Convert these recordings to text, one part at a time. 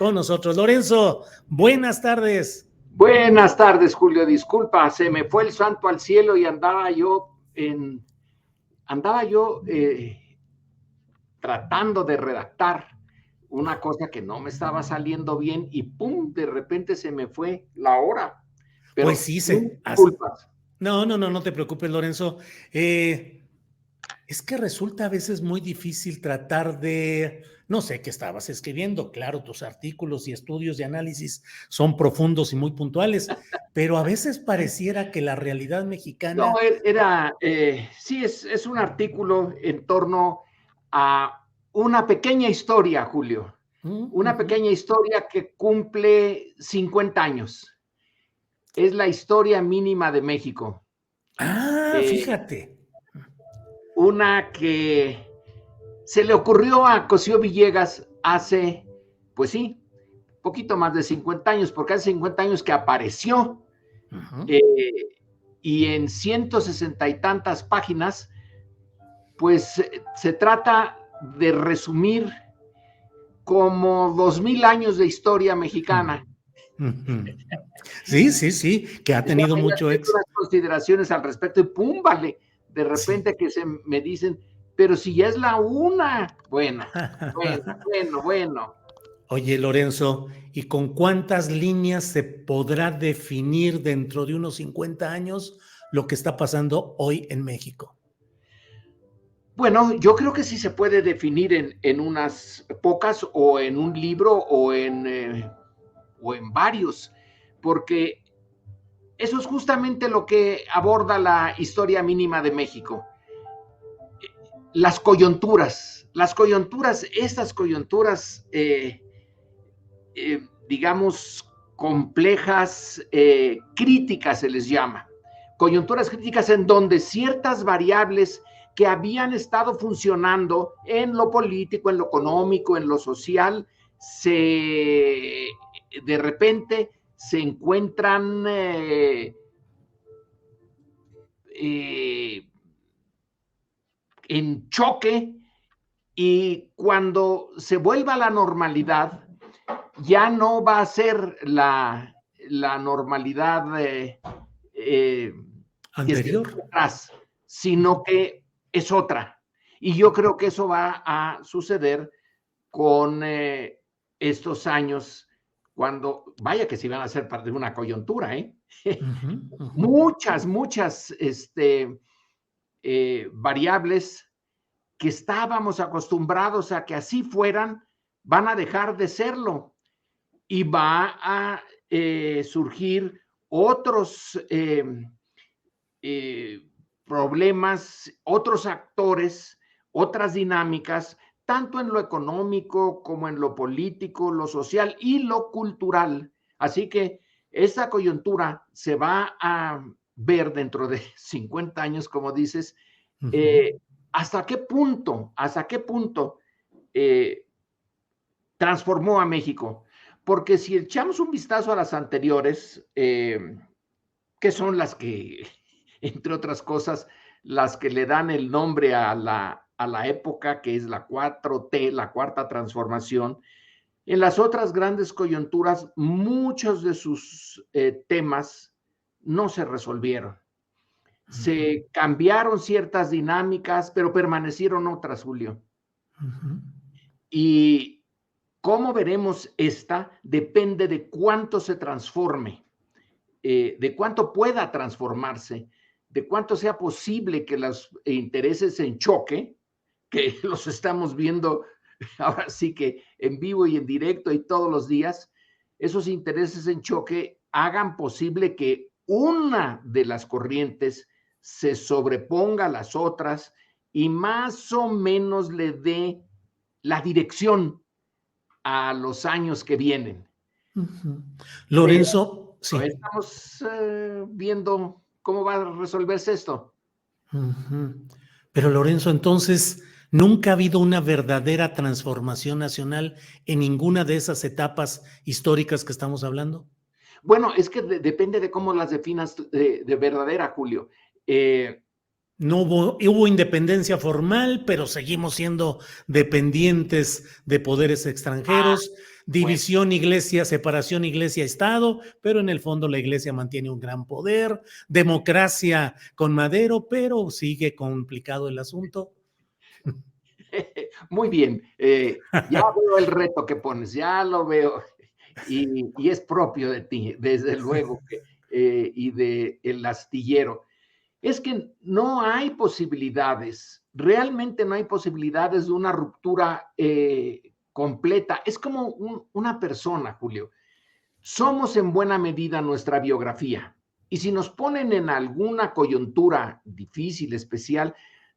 con nosotros. Lorenzo, buenas tardes. Buenas tardes, Julio. Disculpa, se me fue el santo al cielo y andaba yo tratando de redactar una cosa que no me estaba saliendo bien y ¡pum! De repente se me fue la hora. Pero pues sí, disculpas. No te preocupes, Lorenzo. Es que resulta a veces muy difícil tratar de, no sé qué estabas escribiendo, claro, tus artículos y estudios y análisis son profundos y muy puntuales, pero a veces pareciera que la realidad mexicana... No, sí, es un artículo en torno a una pequeña historia, Julio. Una pequeña historia que cumple 50 años. Es la historia mínima de México. Fíjate. Una que se le ocurrió a Cosío Villegas hace, pues sí, poquito más de 50 años, porque hace 50 años que apareció. Y en 160 y tantas páginas, pues se trata de resumir como 2000 años de historia mexicana. Sí, que ha tenido mucho éxito. Unas consideraciones al respecto y pum, vale, de repente que me dicen, pero si ya es la una. Bueno. Oye, Lorenzo, ¿y con cuántas líneas se podrá definir dentro de unos 50 años lo que está pasando hoy en México? Bueno, yo creo que sí se puede definir en unas pocas o en un libro o en varios, porque eso es justamente lo que aborda la historia mínima de México. Las coyunturas, estas coyunturas, digamos, complejas, críticas se les llama. Coyunturas críticas en donde ciertas variables que habían estado funcionando en lo político, en lo económico, en lo social, de repente se encuentran en choque, y cuando se vuelva a la normalidad, ya no va a ser la normalidad anterior, atrás, sino que es otra. Y yo creo que eso va a suceder con estos años, cuando, vaya que se van a hacer parte de una coyuntura, muchas variables que estábamos acostumbrados a que así fueran, van a dejar de serlo y va a surgir otros problemas, otros actores, otras dinámicas, tanto en lo económico como en lo político, lo social y lo cultural. Así que esa coyuntura se va a ver dentro de 50 años, como dices, ¿hasta qué punto transformó a México? Porque si echamos un vistazo a las anteriores, que son las que, entre otras cosas, las que le dan el nombre a la época, que es la 4T, la cuarta transformación, en las otras grandes coyunturas, muchos de sus temas no se resolvieron. Se cambiaron ciertas dinámicas, pero permanecieron otras, Julio. Y cómo veremos esta depende de cuánto se transforme, de cuánto pueda transformarse, de cuánto sea posible que los intereses en choque, que los estamos viendo ahora sí que en vivo y en directo y todos los días, esos intereses en choque hagan posible que una de las corrientes se sobreponga a las otras y más o menos le dé la dirección a los años que vienen. Lorenzo, sí. Estamos viendo cómo va a resolverse esto. Pero Lorenzo, entonces, ¿nunca ha habido una verdadera transformación nacional en ninguna de esas etapas históricas que estamos hablando? Bueno, es que depende de cómo las definas de verdadera, Julio. No hubo independencia formal, pero seguimos siendo dependientes de poderes extranjeros. Bueno, división iglesia, separación iglesia-estado, pero en el fondo la iglesia mantiene un gran poder, democracia con Madero, pero sigue complicado el asunto. muy bien. Ya veo el reto que pones, ya lo veo. Y es propio de ti, desde luego, y de el astillero. Es que no hay posibilidades, realmente no hay posibilidades de una ruptura completa. Es como una persona, Julio. Somos en buena medida nuestra biografía. Y si nos ponen en alguna coyuntura difícil, especial,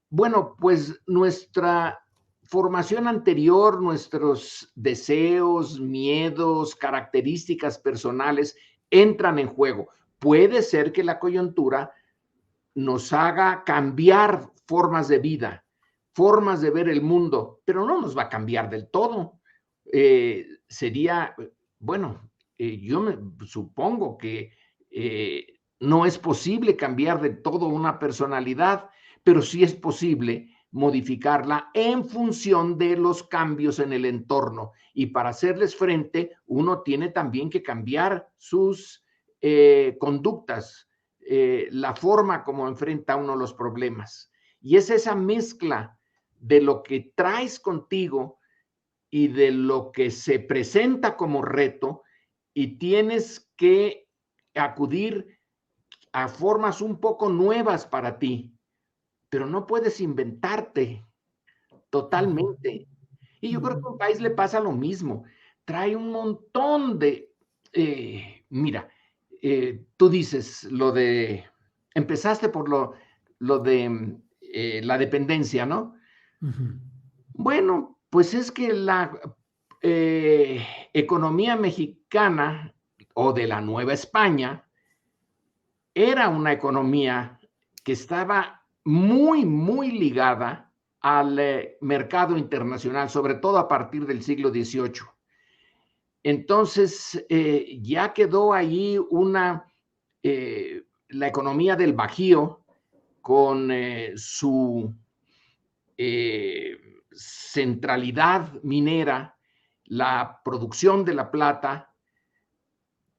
bueno, pues nuestra formación anterior, nuestros deseos, miedos, características personales entran en juego. Puede ser que la coyuntura nos haga cambiar formas de vida, formas de ver el mundo, pero no nos va a cambiar del todo. Sería, bueno, yo me supongo que no es posible cambiar de todo una personalidad, pero sí es posible modificarla en función de los cambios en el entorno. Y para hacerles frente, uno tiene también que cambiar sus conductas, la forma como enfrenta uno los problemas. Y es esa mezcla de lo que traes contigo y de lo que se presenta como reto, y tienes que acudir a formas un poco nuevas para ti, pero no puedes inventarte totalmente. Y yo creo que a un país le pasa lo mismo. Trae un montón de, mira, tú dices empezaste por lo de la dependencia, ¿no? Ujú. Bueno, pues es que la eh, economía mexicana o de la Nueva España era una economía que estaba muy, muy ligada al mercado internacional, sobre todo a partir del siglo XVIII. Entonces, ya quedó ahí la economía del Bajío con su eh, centralidad minera, la producción de la plata,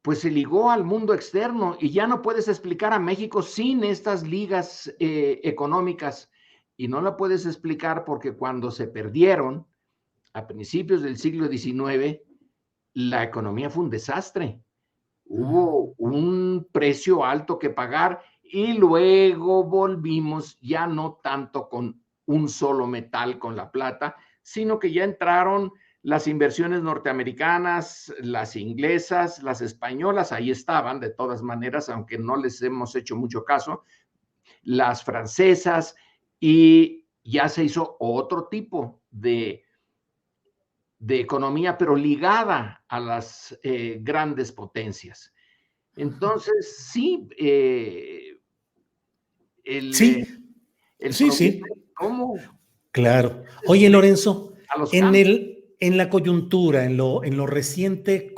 pues se ligó al mundo externo y ya no puedes explicar a México sin estas ligas económicas, y no la puedes explicar porque cuando se perdieron a principios del siglo XIX, la economía fue un desastre. Hubo un precio alto que pagar y luego volvimos ya no tanto con un solo metal, con la plata, sino que ya entraron las inversiones norteamericanas, las inglesas, las españolas, ahí estaban de todas maneras, aunque no les hemos hecho mucho caso, las francesas, y ya se hizo otro tipo de economía, pero ligada a las grandes potencias. Entonces, sí, el, Sí, el sí, problema sí, es cómo claro. haces Oye, frente Lorenzo, a los cambios. en la coyuntura, en lo reciente,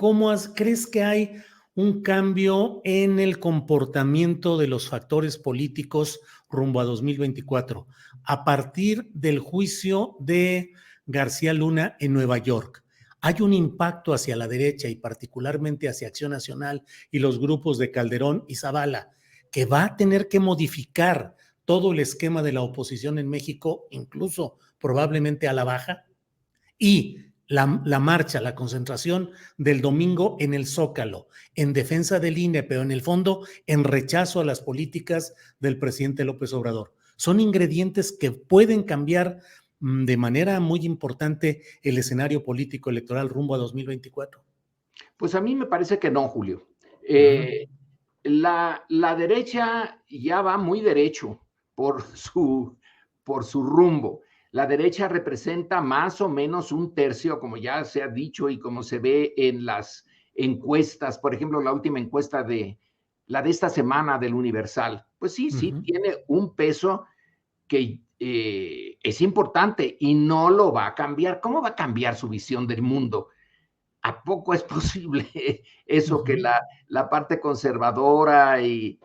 crees que hay un cambio en el comportamiento de los factores políticos rumbo a 2024 a partir del juicio de García Luna en Nueva York? ¿Hay un impacto hacia la derecha y particularmente hacia Acción Nacional y los grupos de Calderón y Zavala que va a tener que modificar todo el esquema de la oposición en México, incluso probablemente a la baja? Y la marcha, la concentración del domingo en el Zócalo, en defensa del INE, pero en el fondo en rechazo a las políticas del presidente López Obrador. Son ingredientes que pueden cambiar de manera muy importante el escenario político electoral rumbo a 2024. Pues a mí me parece que no, Julio. Uh-huh. La derecha ya va muy derecho por por su rumbo. La derecha representa más o menos un tercio, como ya se ha dicho y como se ve en las encuestas, por ejemplo, la última encuesta la de esta semana del Universal. Pues sí, sí, Uh-huh. tiene un peso que es importante y no lo va a cambiar. ¿Cómo va a cambiar su visión del mundo? ¿A poco es posible eso que Uh-huh. la parte conservadora y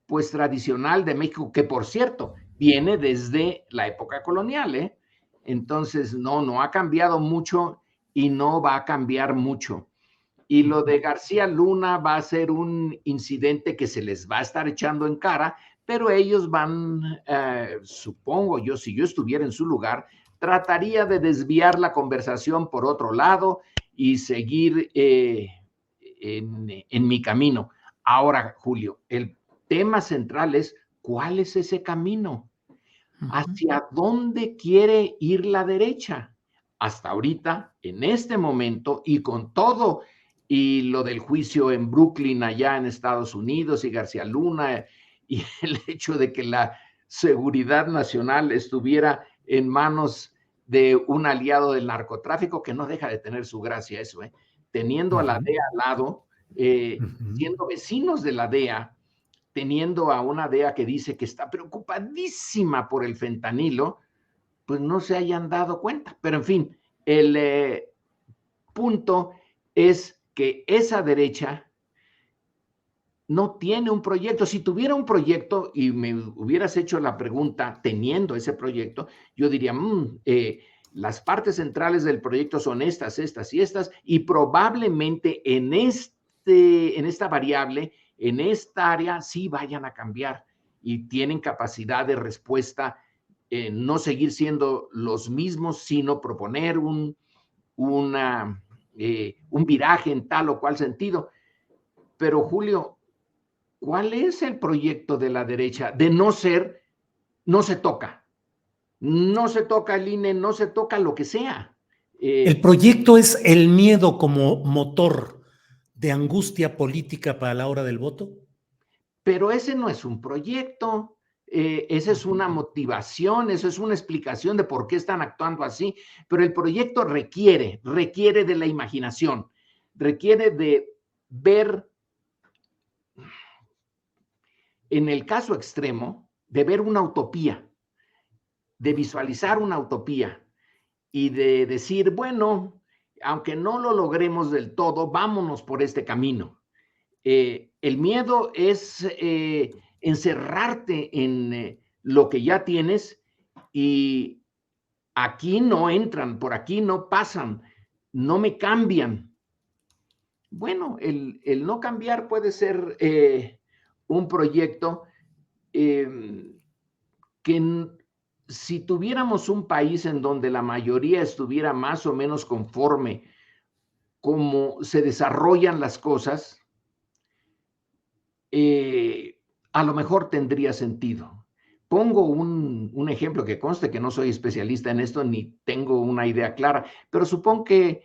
pues tradicional de México, que por cierto viene desde la época colonial, ¿eh? Entonces no ha cambiado mucho, y no va a cambiar mucho. Y lo de García Luna va a ser un incidente que se les va a estar echando en cara, pero ellos van, supongo yo, si yo estuviera en su lugar, trataría de desviar la conversación por otro lado y seguir en mi camino. Ahora, Julio, el tema central es, ¿cuál es ese camino? ¿Hacia dónde quiere ir la derecha? Hasta ahorita, en este momento, y con todo, y lo del juicio en Brooklyn, allá en Estados Unidos, y García Luna, y el hecho de que la seguridad nacional estuviera en manos de un aliado del narcotráfico, que no deja de tener su gracia eso, teniendo a la DEA al lado, siendo vecinos de la DEA, teniendo a una DEA que dice que está preocupadísima por el fentanilo, pues no se hayan dado cuenta. Pero en fin, el punto es que esa derecha no tiene un proyecto. Si tuviera un proyecto y me hubieras hecho la pregunta teniendo ese proyecto, yo diría, las partes centrales del proyecto son estas, estas y estas, y probablemente en esta variable, en esta área, sí vayan a cambiar y tienen capacidad de respuesta, no seguir siendo los mismos, sino proponer un viraje en tal o cual sentido. Pero Julio, ¿cuál es el proyecto de la derecha? De no ser, no se toca. No se toca el INE, no se toca lo que sea. El proyecto es el miedo como motor de angustia política para la hora del voto. Pero ese no es un proyecto, esa es una motivación, eso es una explicación de por qué están actuando así, pero el proyecto requiere de la imaginación, requiere de ver, en el caso extremo, de ver una utopía, de visualizar una utopía y de decir, bueno, aunque no lo logremos del todo, vámonos por este camino. El miedo es encerrarte en lo que ya tienes y aquí no entran, por aquí no pasan, no me cambian. Bueno, el no cambiar puede ser un proyecto que si tuviéramos un país en donde la mayoría estuviera más o menos conforme cómo se desarrollan las cosas, a lo mejor tendría sentido. Pongo un ejemplo que conste que no soy especialista en esto ni tengo una idea clara, pero supongo que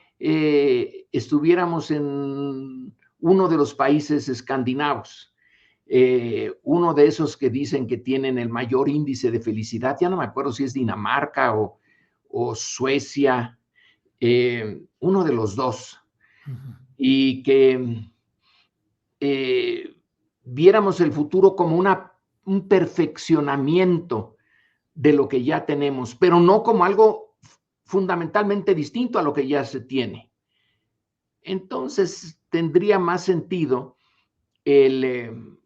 estuviéramos en uno de los países escandinavos, uno de esos que dicen que tienen el mayor índice de felicidad, ya no me acuerdo si es Dinamarca o Suecia, uno de los dos, y que viéramos el futuro como un perfeccionamiento de lo que ya tenemos, pero no como algo fundamentalmente distinto a lo que ya se tiene. Entonces tendría más sentido el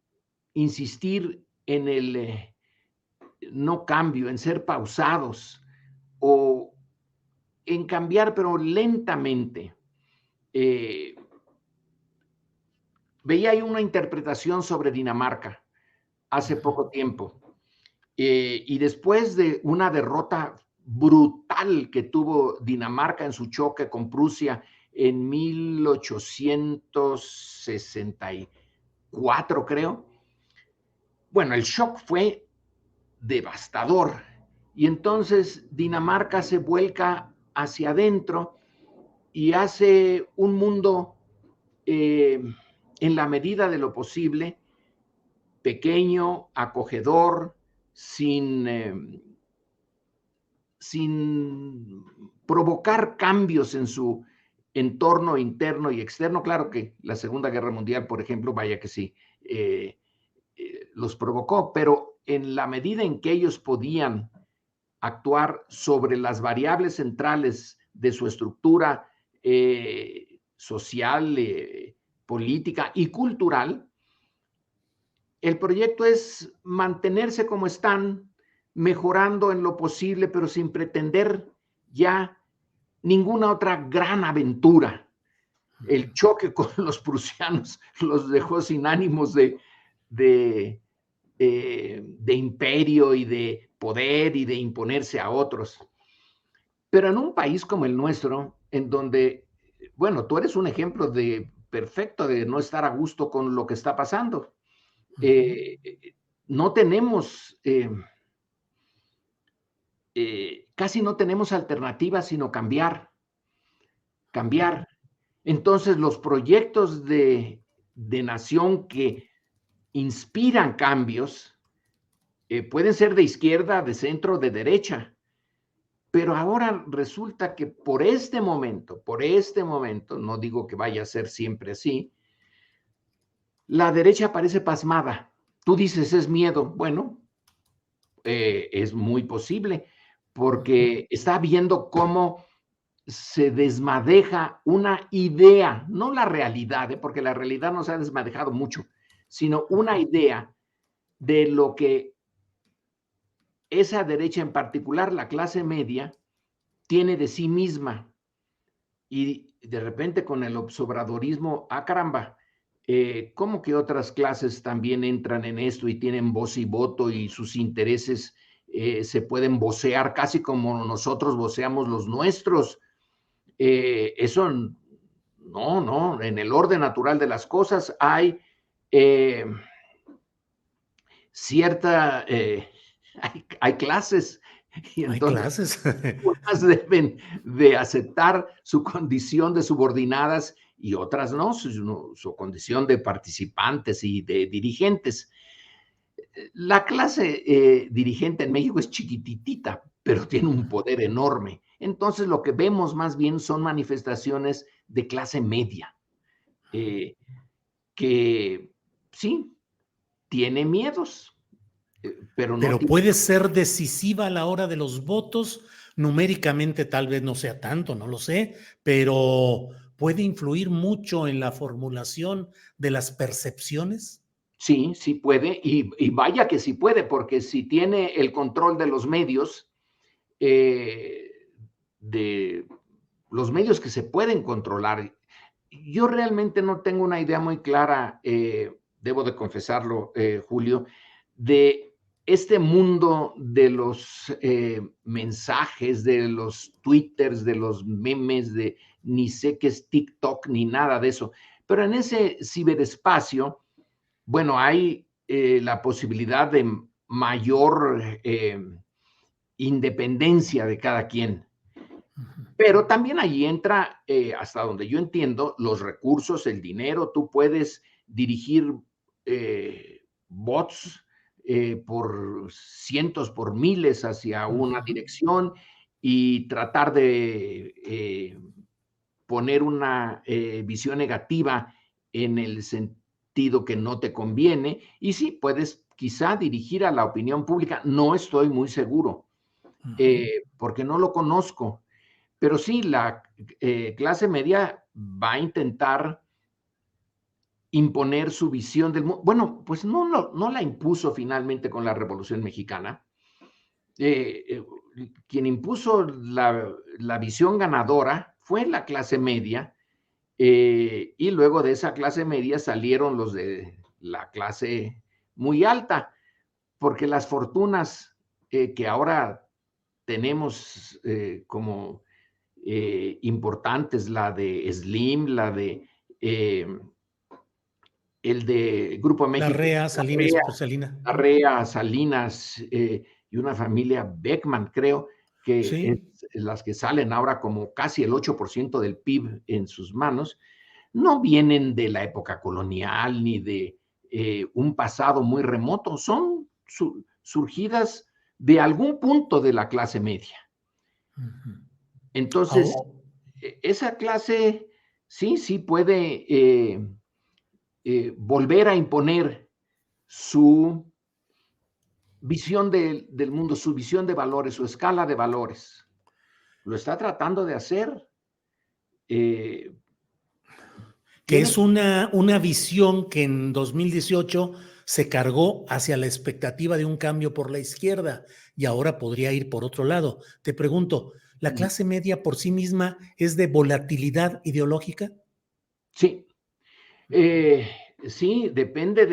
insistir en el no cambio, en ser pausados o en cambiar, pero lentamente. Veía ahí una interpretación sobre Dinamarca hace poco tiempo. Y después de una derrota brutal que tuvo Dinamarca en su choque con Prusia en 1864, creo. Bueno, el shock fue devastador. Y entonces Dinamarca se vuelca hacia adentro y hace un mundo en la medida de lo posible, pequeño, acogedor, sin provocar cambios en su entorno interno y externo. Claro que la Segunda Guerra Mundial, por ejemplo, vaya que sí, los provocó, pero en la medida en que ellos podían actuar sobre las variables centrales de su estructura social, política y cultural, el proyecto es mantenerse como están, mejorando en lo posible, pero sin pretender ya ninguna otra gran aventura. El choque con los prusianos los dejó sin ánimos de imperio y de poder y de imponerse a otros. Pero en un país como el nuestro, en donde, bueno, tú eres un ejemplo perfecto de no estar a gusto con lo que está pasando. No tenemos, casi no tenemos alternativas sino cambiar. Entonces, los proyectos de nación que inspiran cambios pueden ser de izquierda, de centro, de derecha. Pero ahora resulta que por este momento, no digo que vaya a ser siempre así, la derecha parece pasmada. Tú dices, es miedo. Bueno, es muy posible, porque está viendo cómo se desmadeja una idea, no la realidad, porque la realidad no se ha desmadejado mucho, sino una idea de lo que esa derecha, en particular la clase media, tiene de sí misma. Y de repente con el observadorismo, caramba, ¿cómo que otras clases también entran en esto y tienen voz y voto y sus intereses se pueden vocear casi como nosotros voceamos los nuestros? Eso no, en el orden natural de las cosas hay cierta, hay clases y Hay entonces clases. unas deben de aceptar su condición de subordinadas y otras no, su condición de participantes y de dirigentes. La clase dirigente en México es chiquititita, pero tiene un poder enorme. Entonces, lo que vemos más bien son manifestaciones de clase media, que sí, tiene miedos, pero no Pero tiene... puede ser decisiva a la hora de los votos. Numéricamente tal vez no sea tanto, no lo sé, pero puede influir mucho en la formulación de las percepciones. Sí, sí puede, y vaya que sí puede, porque si tiene el control de los medios, de los medios que se pueden controlar. Yo realmente no tengo una idea muy clara, debo de confesarlo, Julio, de este mundo de los mensajes, de los twitters, de los memes, de ni sé qué es TikTok, ni nada de eso. Pero en ese ciberespacio, bueno, hay la posibilidad de mayor independencia de cada quien. Pero también ahí entra, hasta donde yo entiendo, los recursos, el dinero. Tú puedes dirigir bots por cientos, por miles hacia una dirección y tratar de poner una visión negativa en el sentido que no te conviene. Y sí, puedes quizá dirigir a la opinión pública. No estoy muy seguro, porque no lo conozco. Pero sí, la clase media va a intentar imponer su visión del mundo. Bueno, pues no la impuso finalmente con la Revolución Mexicana. Quien impuso la visión ganadora fue la clase media, y luego de esa clase media salieron los de la clase muy alta, porque las fortunas que ahora tenemos como importantes, la de Slim, la de el de Grupo México, Larrea, Salinas, pues Salina. Larrea, Salinas y una familia Beckman, creo, que Sí. es las que salen ahora como casi el 8% del PIB en sus manos, no vienen de la época colonial ni de un pasado muy remoto, son surgidas de algún punto de la clase media. Entonces, Ahora, esa clase sí puede volver a imponer su visión del mundo, su visión de valores, su escala de valores. Lo está tratando de hacer. que Tiene, es una visión que en 2018 se cargó hacia la expectativa de un cambio por la izquierda y ahora podría ir por otro lado. Te pregunto, ¿La clase media por sí misma es de volatilidad ideológica? Sí, eh, sí, depende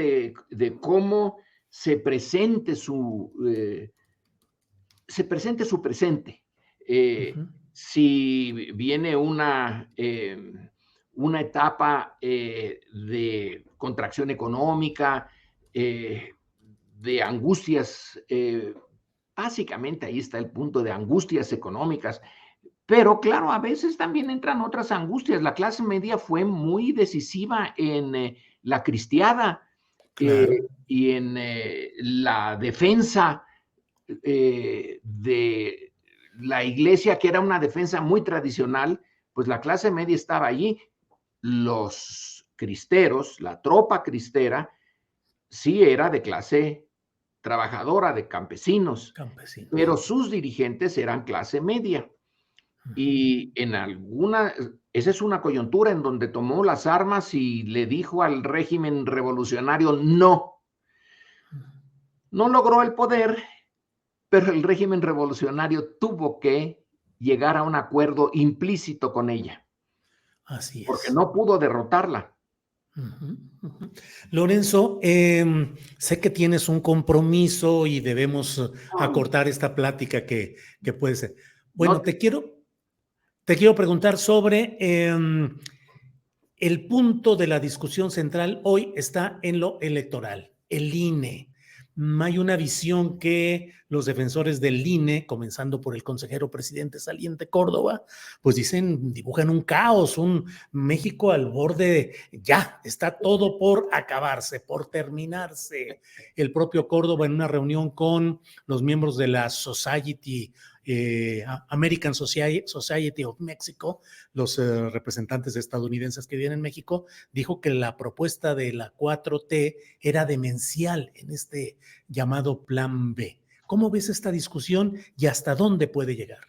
de cómo se presente su presente. Eh, Ujú, si viene una etapa de contracción económica, de angustias, básicamente ahí está el punto de angustias económicas, pero claro, a veces también entran otras angustias. La clase media fue muy decisiva en la cristiada claro. y en la defensa de la iglesia, que era una defensa muy tradicional, pues la clase media estaba allí. Los cristeros, la tropa cristera, sí era de clase trabajadora, de campesinos, Campesinos. pero sus dirigentes eran clase media. Ujú. Y esa es una coyuntura en donde tomó las armas y le dijo al régimen revolucionario no. No logró el poder, pero el régimen revolucionario tuvo que llegar a un acuerdo implícito con ella, Así porque es. no pudo derrotarla. Ujú, ujú. Lorenzo, sé que tienes un compromiso y debemos acortar esta plática que puede ser. No Bueno, te quiero preguntar sobre el punto de la discusión central hoy está en lo electoral, el INE. Hay una visión que los defensores del INE, comenzando por el consejero presidente saliente Córdoba, pues dicen, dibujan un caos, un México al borde, ya, está todo por acabarse, por terminarse. El propio Córdoba en una reunión con los miembros de la Society, American Society of Mexico, los representantes estadounidenses que viven en México, dijo que la propuesta de la 4T era demencial en este llamado Plan B. ¿Cómo ves esta discusión y hasta dónde puede llegar?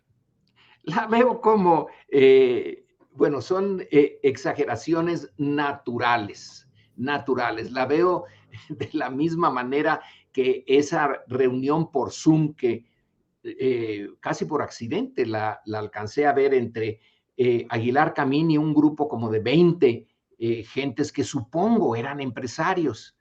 la veo como, bueno, son exageraciones naturales. La veo de la misma manera que esa reunión por Zoom que casi por accidente la alcancé a ver entre Aguilar Camín y un grupo como de 20 gentes que supongo eran empresarios.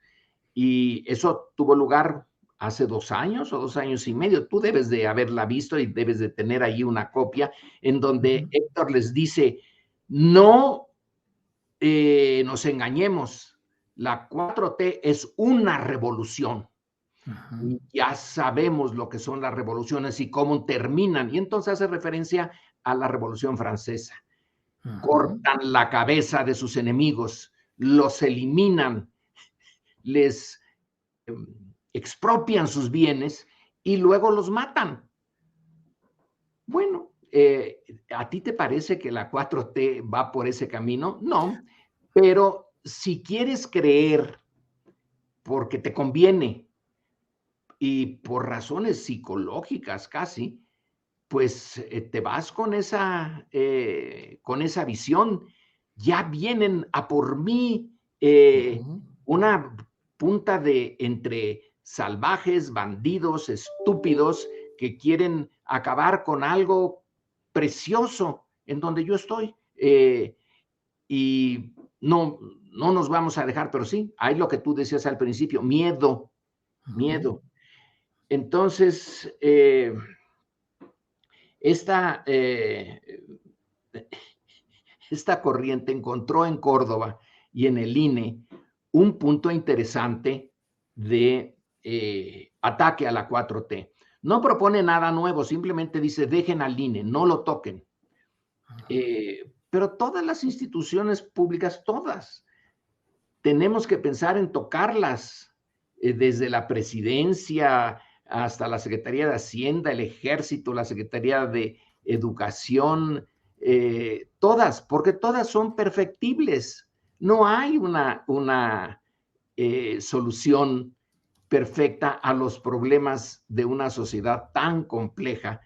Y eso tuvo lugar hace 2 años o 2 años y medio. Tú debes de haberla visto y debes de tener ahí una copia en Uh donde -huh, Héctor les dice, no nos engañemos, la 4T es una revolución. uh -huh, Y ya sabemos lo que son las revoluciones y cómo terminan. Y entonces hace referencia a la Revolución Francesa. uh -huh. Cortan la cabeza de sus enemigos, los eliminan, les expropian sus bienes y luego los matan. Bueno, ¿a ti te parece que la 4T va por ese camino? No, pero si quieres creer porque te conviene y por razones psicológicas casi, pues te vas con esa visión. Ya vienen a por mí Uh -huh. una punta de entre salvajes, bandidos, estúpidos, que quieren acabar con algo precioso en donde yo estoy. Y no nos vamos a dejar, pero sí, hay lo que tú decías al principio, miedo, Uh -huh. miedo. Entonces, esta, esta corriente encontró en Córdoba y en el INE un punto interesante de ataque a la 4T. No propone nada nuevo, simplemente dice dejen al INE, no lo toquen. Pero todas las instituciones públicas, todas, tenemos que pensar en tocarlas, desde la presidencia hasta la Secretaría de Hacienda, el Ejército, la Secretaría de Educación, todas, porque todas son perfectibles. No hay una solución perfecta a los problemas de una sociedad tan compleja.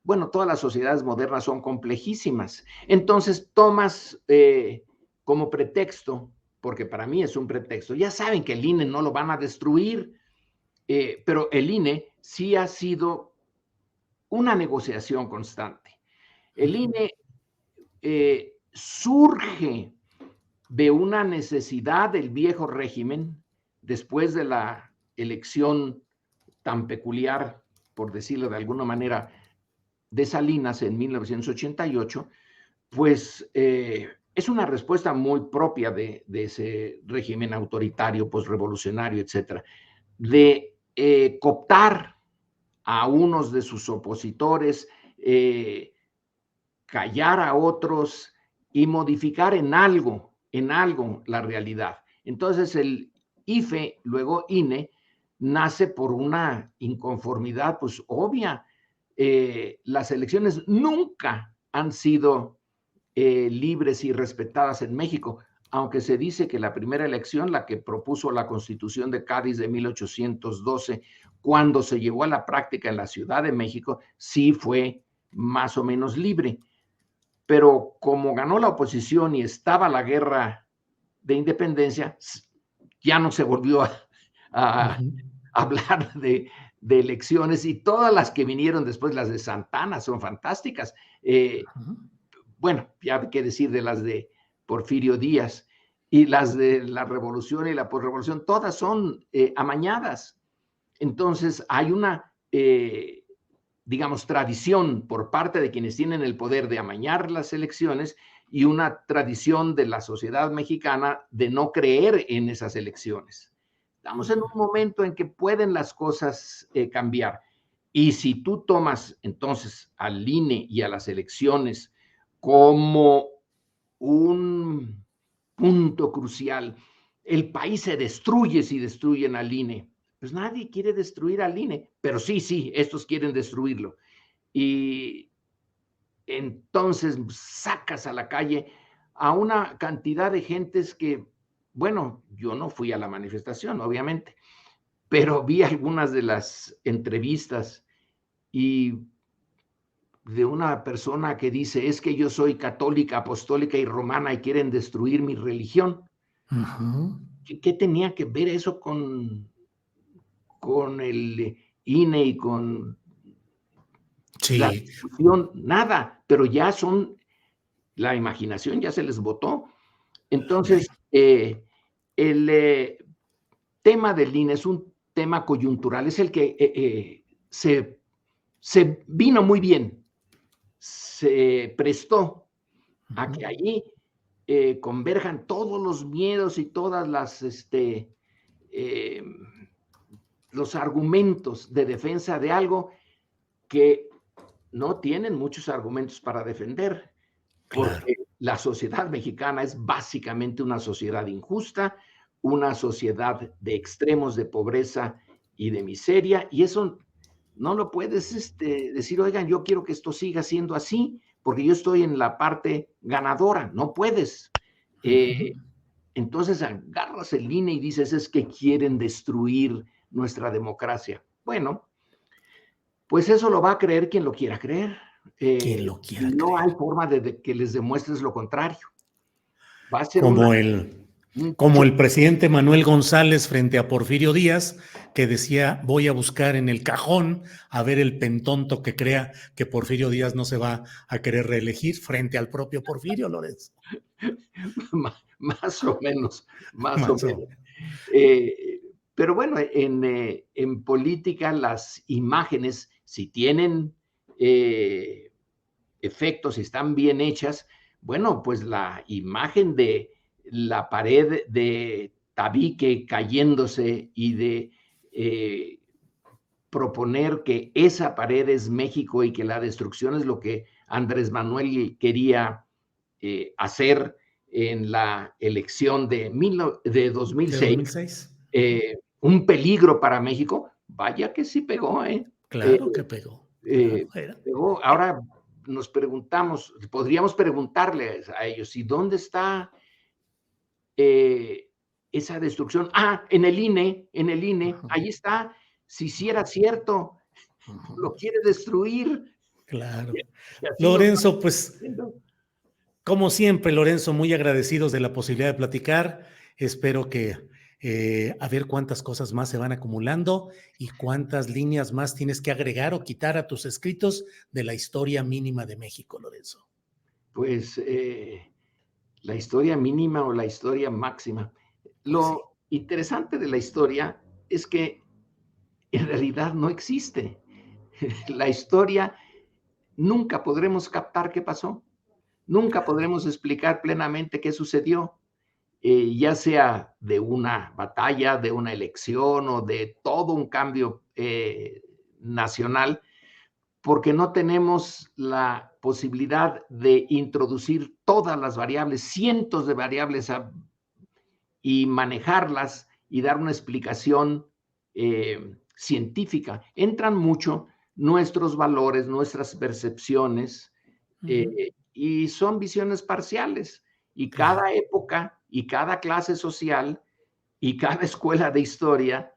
Bueno, todas las sociedades modernas son complejísimas. Entonces tomas como pretexto, porque para mí es un pretexto, ya saben que el INE no lo van a destruir, pero el INE sí ha sido una negociación constante. El INE surge de una necesidad del viejo régimen después de la elección tan peculiar, por decirlo de alguna manera, de Salinas en 1988, pues es una respuesta muy propia de ese régimen autoritario, posrevolucionario, etcétera, de cooptar a unos de sus opositores, callar a otros y modificar en algo la realidad. Entonces el IFE, luego INE, nace por una inconformidad pues obvia. Las elecciones nunca han sido libres y respetadas en México, aunque se dice que la primera elección, la que propuso la Constitución de Cádiz de 1812, cuando se llevó a la práctica en la Ciudad de México, sí fue más o menos libre. Pero como ganó la oposición y estaba la guerra de independencia, ya no se volvió a hablar de elecciones, y todas las que vinieron después, las de Santana, son fantásticas. Bueno, ya hay que decir de las de Porfirio Díaz, y las de la revolución y la posrevolución, todas son amañadas. Entonces hay una, digamos, tradición por parte de quienes tienen el poder de amañar las elecciones, y una tradición de la sociedad mexicana de no creer en esas elecciones. Estamos en un momento en que pueden las cosas cambiar. Y si tú tomas entonces al INE y a las elecciones como un punto crucial, el país se destruye si destruyen al INE. Pues nadie quiere destruir al INE, pero sí, estos quieren destruirlo. Y entonces sacas a la calle a una cantidad de gentes que, bueno, yo no fui a la manifestación, obviamente, pero vi algunas de las entrevistas, y de una persona que dice, es que yo soy católica, apostólica y romana y quieren destruir mi religión. ¿Qué tenía que ver eso con el INE y con la discusión? Nada, pero ya son, la imaginación ya se les botó. Entonces, el tema del INE es un tema coyuntural, es el que se vino muy bien, se prestó a que allí converjan todos los miedos y todas las los argumentos de defensa de algo que no tienen muchos argumentos para defender, porque la sociedad mexicana es básicamente una sociedad injusta, una sociedad de extremos de pobreza y de miseria, y eso no lo puedes decir, oigan, yo quiero que esto siga siendo así, porque yo estoy en la parte ganadora. No puedes. Entonces agarras el INE y dices, es que quieren destruir nuestra democracia. Bueno, pues eso lo va a creer quien lo quiera creer. Quien lo quiera no creer. hay forma de que les demuestres lo contrario. Va a ser como el presidente Manuel González frente a Porfirio Díaz, que decía, voy a buscar en el cajón a ver el pentonto que crea que Porfirio Díaz no se va a querer reelegir frente al propio Porfirio, Lorenzo. Más o menos. Pero bueno, en política las imágenes, si tienen efectos, si están bien hechas, bueno, pues la imagen de la pared de tabique cayéndose y de proponer que esa pared es México y que la destrucción es lo que Andrés Manuel quería hacer en la elección de 2006. Un peligro para México, vaya que sí pegó, Claro que pegó. Pegó. Ahora nos preguntamos, podríamos preguntarle a ellos, ¿y dónde está esa destrucción? En el INE, ahí está. Si era cierto, lo quiere destruir. Claro. Lorenzo, pues, como siempre, Lorenzo, muy agradecidos de la posibilidad de platicar. Espero que a ver cuántas cosas más se van acumulando y cuántas líneas más tienes que agregar o quitar a tus escritos de la historia mínima de México, Lorenzo. Pues la historia mínima o la historia máxima. Pues sí, Lo interesante de la historia es que en realidad no existe. La historia nunca podremos captar qué pasó, nunca claro, podremos explicar plenamente qué sucedió, ya sea de una batalla, de una elección o de todo un cambio nacional, porque no tenemos la posibilidad de introducir todas las variables, cientos de variables y manejarlas y dar una explicación científica. Entran mucho nuestros valores, nuestras percepciones, ujú, y son visiones parciales. Y claro. cada época y cada clase social y cada escuela de historia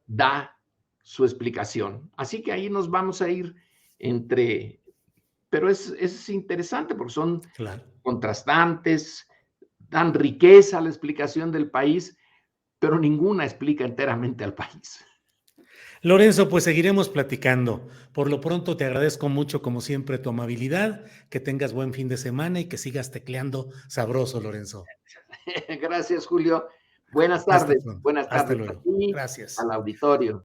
da su explicación. Así que ahí nos vamos a ir entre, pero es interesante porque son Claro. contrastantes, dan riqueza a la explicación del país, pero ninguna explica enteramente al país. Lorenzo, pues seguiremos platicando. Por lo pronto te agradezco mucho, como siempre, tu amabilidad, que tengas buen fin de semana y que sigas tecleando sabroso, Lorenzo. Gracias, Julio. Buenas Hasta tardes. pronto. Buenas Hasta tardes a luego. ti, Gracias. al auditorio.